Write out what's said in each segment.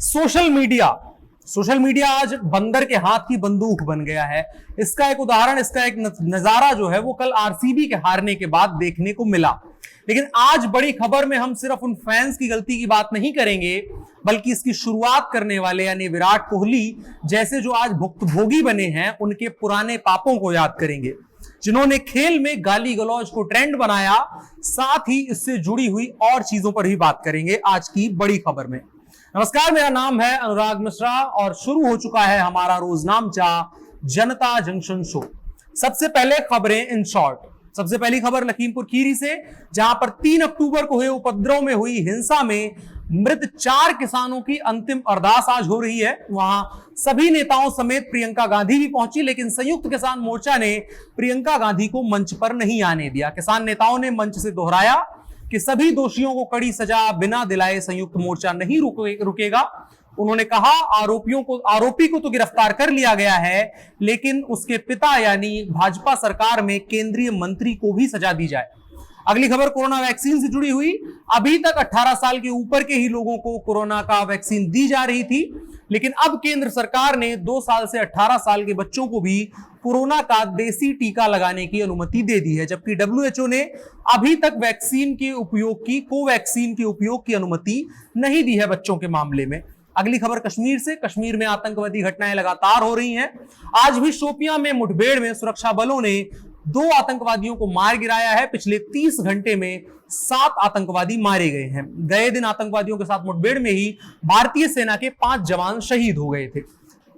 Social media आज बंदर के हाथ की बंदूक बन गया है। इसका एक उदाहरण, इसका एक नजारा जो है वो कल आरसीबी के हारने के बाद देखने को मिला। लेकिन आज बड़ी खबर में हम सिर्फ उन फैंस की गलती की बात नहीं करेंगे, बल्कि इसकी शुरुआत करने वाले यानी विराट कोहली जैसे जो आज भुक्तभोगी बने हैं उनके पुराने पापों को याद करेंगे, जिन्होंने खेल में गाली गलौज को ट्रेंड बनाया। साथ ही इससे जुड़ी हुई और चीजों पर भी बात करेंगे आज की बड़ी खबर में। नमस्कार, मेरा नाम है अनुराग मिश्रा और शुरू हो चुका है हमारा रोजनामचा जनता जंक्शन शो। सबसे पहले खबरें इन शॉर्ट। सबसे पहली खबर लखीमपुर खीरी से, जहां पर 3 अक्टूबर को हुए उपद्रव में हुई हिंसा में मृत 4 किसानों की अंतिम अरदास आज हो रही है। वहां सभी नेताओं समेत प्रियंका गांधी भी पहुंची, लेकिन संयुक्त किसान मोर्चा ने प्रियंका गांधी को मंच पर नहीं आने दिया। किसान नेताओं ने मंच से दोहराया कि सभी दोषियों को कड़ी सजा बिना दिलाए संयुक्त मोर्चा नहीं रुकेगा। उन्होंने कहा आरोपी को तो गिरफ्तार कर लिया गया है, लेकिन उसके पिता यानी भाजपा सरकार में केंद्रीय मंत्री को भी सजा दी जाए। अगली खबर कोरोना वैक्सीन से जुड़ी हुई। अभी तक 18 साल के ऊपर के ही लोगों को कोरोना का वैक्सीन दी जा रही थी, लेकिन अब केंद्र सरकार ने 2 साल से 18 साल के बच्चों को भी कोरोना का देसी टीका लगाने की अनुमति दे दी है, जबकि WHO ने अभी तक कोवैक्सीन के उपयोग की अनुमति नहीं दी है बच्चों के मामले में। अगली खबर कश्मीर से। कश्मीर में आतंकवादी घटनाएं लगातार हो रही हैं। आज भी शोपियां में मुठभेड़ में सुरक्षा बलों ने 2 आतंकवादियों को मार गिराया है। पिछले 30 घंटे में 7 आतंकवादी मारे गए हैं। गए दिन आतंकवादियों के साथ मुठभेड़ में ही भारतीय सेना के 5 जवान शहीद हो गए थे।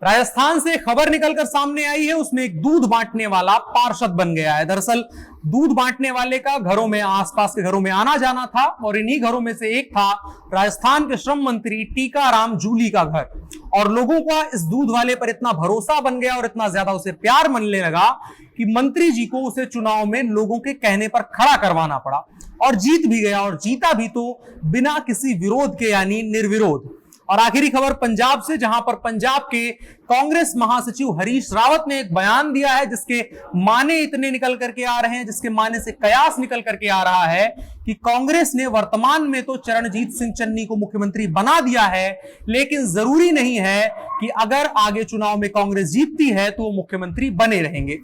राजस्थान से खबर निकलकर सामने आई है, उसमें एक दूध बांटने वाला पार्षद बन गया है। दरअसल दूध बांटने वाले का घरों में, आसपास के घरों में आना जाना था और इन्हीं घरों में से एक था राजस्थान के श्रम मंत्री टीकाराम जूली का घर। और लोगों का इस दूध वाले पर इतना भरोसा बन गया और इतना ज्यादा उसे प्यार मिलने लगा कि मंत्री जी को उसे चुनाव में लोगों के कहने पर खड़ा करवाना पड़ा और जीत भी गया, और जीता भी तो बिना किसी विरोध के यानी निर्विरोध। और आखिरी खबर पंजाब से, जहां पर पंजाब के कांग्रेस महासचिव हरीश रावत ने एक बयान दिया है जिसके माने इतने निकल करके आ रहे हैं, जिसके माने से कयास निकल करके आ रहा है कि कांग्रेस ने वर्तमान में तो चरणजीत सिंह चन्नी को मुख्यमंत्री बना दिया है, लेकिन जरूरी नहीं है कि अगर आगे चुनाव में कांग्रेस जीतती है तो वो मुख्यमंत्री बने रहेंगे।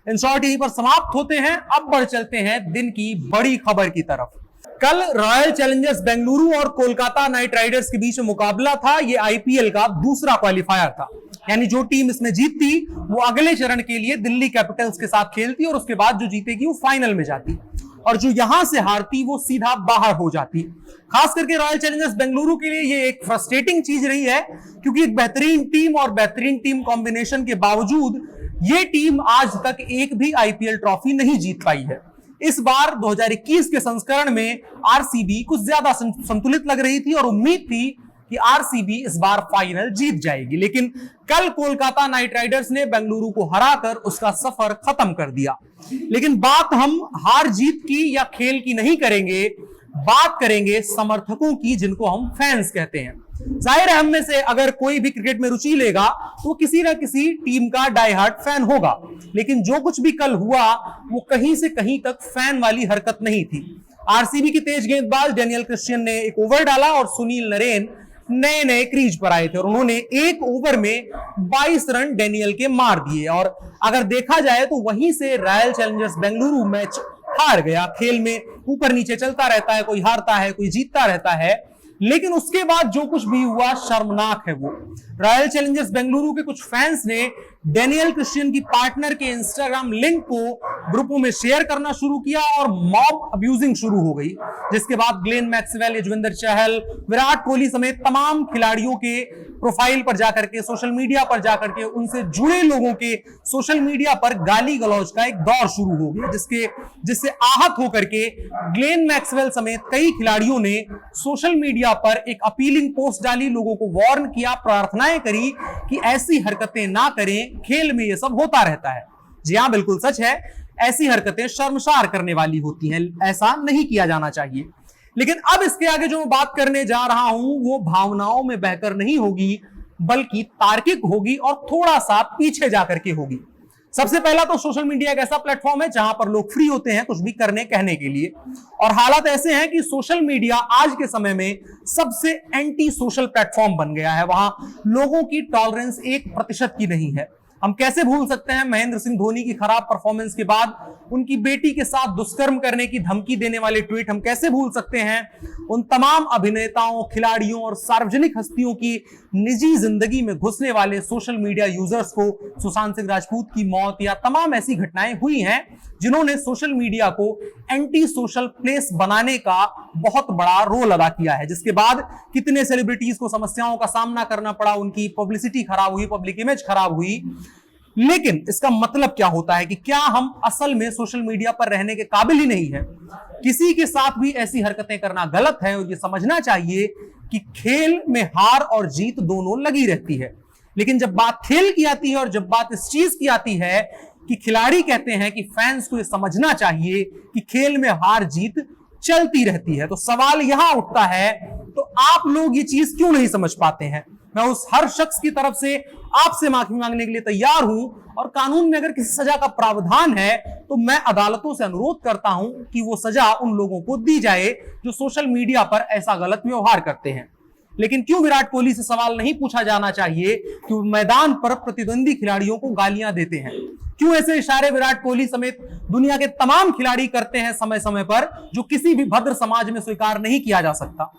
इन शॉर्ट यहीं पर समाप्त होते हैं। अब बढ़ चलते हैं दिन की बड़ी खबर की तरफ। कल रॉयल चैलेंजर्स बेंगलुरु और कोलकाता नाइट राइडर्स के बीच में मुकाबला था। ये आईपीएल का दूसरा क्वालिफायर था, यानी जो टीम इसमें जीतती वो अगले चरण के लिए दिल्ली कैपिटल्स के साथ खेलती और उसके बाद जो जीतेगी वो फाइनल में जाती, और जो यहां से हारती वो सीधा बाहर हो जाती। खास करके रॉयल चैलेंजर्स बेंगलुरु के लिए ये एक फ्रस्ट्रेटिंग चीज रही है, क्योंकि एक बेहतरीन टीम और बेहतरीन टीम कॉम्बिनेशन के बावजूद ये टीम आज तक एक भी आईपीएल ट्रॉफी नहीं जीत पाई है। इस बार 2021 के संस्करण में आरसीबी कुछ ज्यादा संतुलित लग रही थी और उम्मीद थी कि आरसीबी इस बार फाइनल जीत जाएगी, लेकिन कल कोलकाता नाइट राइडर्स ने बेंगलुरु को हराकर उसका सफर खत्म कर दिया। लेकिन बात हम हार जीत की या खेल की नहीं करेंगे, बात करेंगे समर्थकों की, जिनको हम फैंस कहते हैं। जाहिर है हम में से अगर कोई भी क्रिकेट में रुचि लेगा तो किसी ना किसी टीम का डाई हार्ट फैन होगा, लेकिन जो कुछ भी कल हुआ वो कहीं से कहीं तक फैन वाली हरकत नहीं थी। आरसीबी की तेज गेंदबाज डेनियल क्रिश्चियन ने एक ओवर डाला और सुनील नरेन नए क्रीज पर आए थे और उन्होंने एक ओवर में 22 रन डेनियल के मार दिए। और अगर देखा जाए तो वहीं से रॉयल चैलेंजर्स बेंगलुरु मैच हार गया। खेल में ऊपर नीचे चलता रहता है, कोई हारता है कोई जीतता रहता है, लेकिन उसके बाद जो कुछ भी हुआ शर्मनाक है। वो रॉयल चैलेंजर्स बेंगलुरु के कुछ फैंस ने डेनियल क्रिश्चियन की पार्टनर के इंस्टाग्राम लिंक को ग्रुपों में शेयर करना शुरू किया और मॉब अब्यूजिंग शुरू हो गई, जिसके बाद ग्लेन मैक्सवेल, युजवेंद्र चहल, विराट कोहली समेत तमाम खिलाड़ियों के प्रोफाइल पर जाकर के, सोशल मीडिया पर जाकर के, उनसे जुड़े लोगों के सोशल मीडिया पर गाली गलौज का एक दौर शुरू हो गया, जिससे आहत होकर के ग्लेन मैक्सवेल समेत कई खिलाड़ियों ने सोशल मीडिया पर एक अपीलिंग पोस्ट डाली, लोगों को वार्न किया, प्रार्थनाएं करी कि ऐसी हरकतें ना करें, खेल में ये सब होता रहता है। जी हां, बिल्कुल सच है, ऐसी हरकतें शर्मसार करने वाली होती हैं, ऐसा नहीं किया जाना चाहिए। लेकिन अब इसके आगे जो मैं बात करने जा रहा हूं वो भावनाओं में बहकर नहीं होगी, बल्कि तार्किक होगी और थोड़ा सा पीछे जाकर के होगी। सबसे पहला तो सोशल मीडिया एक ऐसा प्लेटफॉर्म है जहां पर लोग फ्री होते हैं कुछ भी करने कहने के लिए, और हालात ऐसे हैं कि सोशल मीडिया आज के समय में सबसे एंटी सोशल प्लेटफॉर्म बन गया है। वहां लोगों की टॉलरेंस 1% की नहीं है। हम कैसे भूल सकते हैं महेंद्र सिंह धोनी की खराब परफॉर्मेंस के बाद उनकी बेटी के साथ दुष्कर्म करने की धमकी देने वाले ट्वीट। हम कैसे भूल सकते हैं उन तमाम अभिनेताओं, खिलाड़ियों और सार्वजनिक हस्तियों की निजी जिंदगी में घुसने वाले सोशल मीडिया यूजर्स को। सुशांत सिंह राजपूत की मौत या तमाम ऐसी घटनाएं हुई हैं जिन्होंने सोशल मीडिया को एंटी सोशल प्लेस बनाने का बहुत बड़ा रोल अदा किया है, जिसके बाद कितने सेलिब्रिटीज को समस्याओं का सामना करना पड़ा, उनकी पब्लिसिटी खराब हुई, पब्लिक इमेज खराब हुई। लेकिन इसका मतलब क्या होता है कि क्या हम असल में सोशल मीडिया पर रहने के काबिल ही नहीं है? किसी के साथ भी ऐसी हरकतें करना गलत है, और यह समझना चाहिए कि खेल में हार और जीत दोनों लगी रहती है। लेकिन जब बात खेल की आती है और जब बात इस चीज की आती है कि खिलाड़ी कहते हैं कि फैंस को यह समझना चाहिए कि खेल में हार जीत चलती रहती है, तो सवाल यहां उठता है, तो आप लोग ये चीज क्यों नहीं समझ पाते हैं? मैं उस हर शख्स की तरफ से आपसे माफी मांगने के लिए तैयार हूं, और कानून में अगर किसी सजा का प्रावधान है तो मैं अदालतों से अनुरोध करता हूं कि वो सजा उन लोगों को दी जाए जो सोशल मीडिया पर ऐसा गलत व्यवहार करते हैं। लेकिन क्यों विराट कोहली से सवाल नहीं पूछा जाना चाहिए कि वो मैदान पर प्रतिद्वंदी खिलाड़ियों को गालियां देते हैं? क्यों ऐसे इशारे विराट कोहली समेत दुनिया के तमाम खिलाड़ी करते हैं समय समय पर, जो किसी भी भद्र समाज में स्वीकार नहीं किया जा सकता?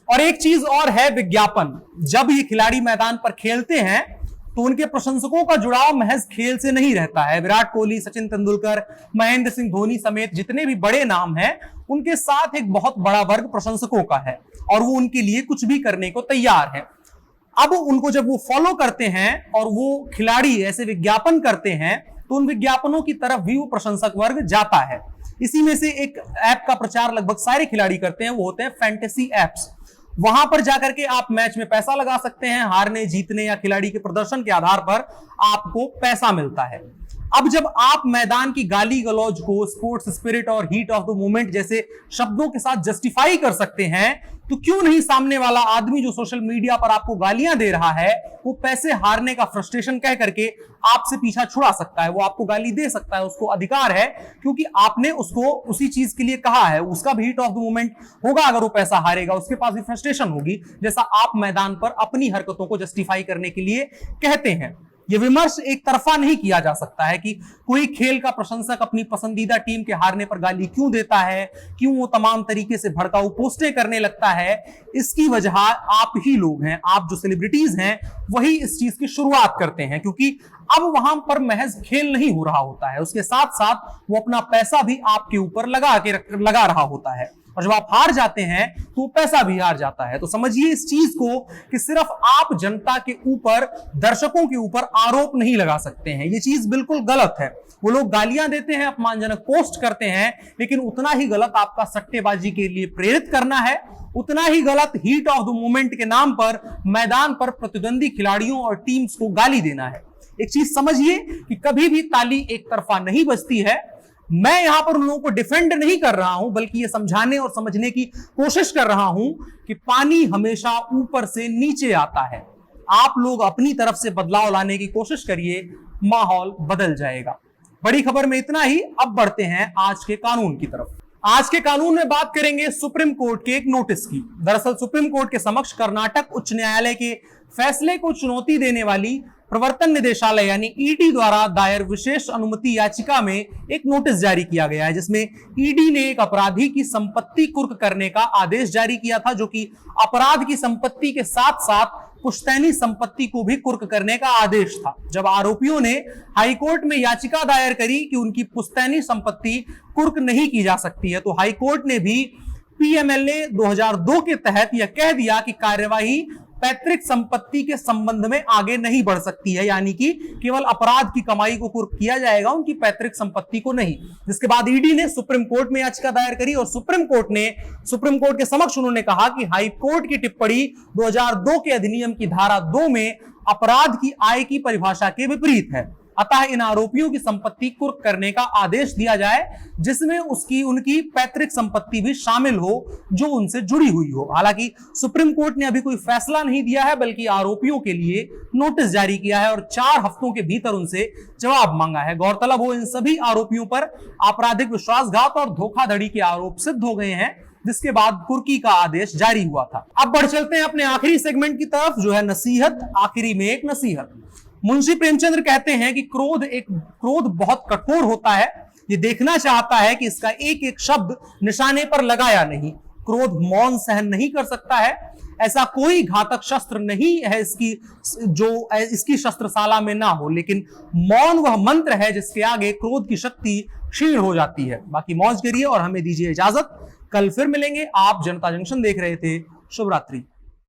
और एक चीज और है, विज्ञापन। जब ये खिलाड़ी मैदान पर खेलते हैं तो उनके प्रशंसकों का जुड़ाव महज खेल से नहीं रहता है। विराट कोहली, सचिन तेंदुलकर, महेंद्र सिंह धोनी समेत जितने भी बड़े नाम हैं, उनके साथ एक बहुत बड़ा वर्ग प्रशंसकों का है, और वो उनके लिए कुछ भी करने को तैयार है। अब उनको जब वो फॉलो करते हैं और वो खिलाड़ी ऐसे विज्ञापन करते हैं, तो उन विज्ञापनों की तरफ भी वो प्रशंसक वर्ग जाता है। इसी में से एक ऐप का प्रचार लगभग सारे खिलाड़ी करते हैं, वो होते हैं फैंटेसी एप्स। वहां पर जाकर के आप मैच में पैसा लगा सकते हैं, हारने जीतने या खिलाड़ी के प्रदर्शन के आधार पर आपको पैसा मिलता है। अब जब आप मैदान की गाली गलौज को स्पोर्ट्स स्पिरिट और हीट ऑफ द मोमेंट जैसे शब्दों के साथ जस्टिफाई कर सकते हैं, तो क्यों नहीं सामने वाला आदमी जो सोशल मीडिया पर आपको गालियां दे रहा है, वो पैसे हारने का फ्रस्ट्रेशन कह करके आपसे पीछा छुड़ा सकता है, वो आपको गाली दे सकता है, उसको अधिकार है, क्योंकि आपने उसको उसी चीज के लिए कहा है। उसका भी हीट ऑफ द मोमेंट होगा, अगर वो पैसा हारेगा उसके पास भी फ्रस्ट्रेशन होगी, जैसा आप मैदान पर अपनी हरकतों को जस्टिफाई करने के लिए कहते हैं। यह विमर्श एक तरफा नहीं किया जा सकता है कि कोई खेल का प्रशंसक अपनी पसंदीदा टीम के हारने पर गाली क्यों देता है, क्यों वो तमाम तरीके से भड़काऊ पोस्टें करने लगता है। इसकी वजह आप ही लोग हैं, आप जो सेलिब्रिटीज हैं वही इस चीज की शुरुआत करते हैं, क्योंकि अब वहां पर महज खेल नहीं हो रहा होता है, उसके साथ साथ वो अपना पैसा भी आपके ऊपर लगा रहा होता है, और जब आप हार जाते हैं तो पैसा भी हार जाता है। तो समझिए इस चीज को कि सिर्फ आप जनता के ऊपर, दर्शकों के ऊपर आरोप नहीं लगा सकते हैं, ये चीज बिल्कुल गलत है। वो लोग गालियां देते हैं, अपमानजनक पोस्ट करते हैं, लेकिन उतना ही गलत आपका सट्टेबाजी के लिए प्रेरित करना है, उतना ही गलत हीट ऑफ द मोमेंट के नाम पर मैदान पर प्रतिद्वंदी खिलाड़ियों और टीम्स को गाली देना है। एक चीज समझिए कि कभी भी ताली एक तरफा नहीं बजती है। मैं यहां पर उन लोगों को डिफेंड नहीं कर रहा हूं, बल्कि ये समझाने और समझने की कोशिश कर रहा हूं कि पानी हमेशा ऊपर से नीचे आता है। आप लोग अपनी तरफ से बदलाव लाने की कोशिश करिए, माहौल बदल जाएगा। बड़ी खबर में इतना ही। अब बढ़ते हैं आज के कानून की तरफ। आज के कानून में बात करेंगे सुप्रीम कोर्ट के एक नोटिस की। दरअसल सुप्रीम कोर्ट के समक्ष कर्नाटक उच्च न्यायालय के फैसले को चुनौती देने वाली प्रवर्तन निदेशालय यानी ईडी द्वारा दायर विशेष अनुमति याचिका में एक नोटिस जारी किया गया है, जिसमें ईडी ने एक अपराधी की संपत्ति कुर्क करने का आदेश जारी किया था, जो कि अपराध की संपत्ति के साथ साथ पुश्तैनी संपत्ति को भी कुर्क करने का आदेश था। जब आरोपियों ने हाईकोर्ट में याचिका दायर करी कि उनकी पुश्तैनी संपत्ति कुर्क नहीं की जा सकती है, तो हाईकोर्ट ने भी पीएमएलए 2002 के तहत यह कह दिया कि कार्यवाही पैतृक संपत्ति के संबंध में आगे नहीं बढ़ सकती है, यानी कि केवल अपराध की कमाई को कुर्क किया जाएगा, उनकी पैतृक संपत्ति को नहीं। जिसके बाद ईडी ने सुप्रीम कोर्ट में याचिका दायर करी और सुप्रीम कोर्ट के समक्ष उन्होंने कहा कि हाई कोर्ट की टिप्पणी 2002 के अधिनियम की धारा 2 में अपराध की आय की परिभाषा के विपरीत है। अतः इन आरोपियों की संपत्ति कुर्क करने का आदेश दिया जाए, जिसमें उनकी पैतृक संपत्ति भी शामिल हो जो उनसे जुड़ी हुई हो। हालांकि सुप्रीम कोर्ट ने अभी कोई फैसला नहीं दिया है, बल्कि आरोपियों के लिए नोटिस जारी किया है और 4 हफ्तों के भीतर उनसे जवाब मांगा है। गौरतलब हो, इन सभी आरोपियों पर आपराधिक विश्वासघात और धोखाधड़ी के आरोप सिद्ध हो गए हैं, जिसके बाद कुर्की का आदेश जारी हुआ था। अब बढ़ चलते हैं अपने आखिरी सेगमेंट की तरफ, जो है नसीहत। आखिरी में एक नसीहत। मुंशी प्रेमचंद्र कहते हैं कि क्रोध बहुत कठोर होता है, ये देखना चाहता है कि इसका एक एक शब्द निशाने पर लगाया नहीं। क्रोध मौन सहन नहीं कर सकता है, ऐसा कोई घातक शस्त्र नहीं है इसकी शस्त्रशाला में ना हो, लेकिन मौन वह मंत्र है जिसके आगे क्रोध की शक्ति क्षीण हो जाती है। बाकी मौज करिए और हमें दीजिए इजाजत। कल फिर मिलेंगे। आप जनता जंक्शन देख रहे थे। शुभ रात्रि।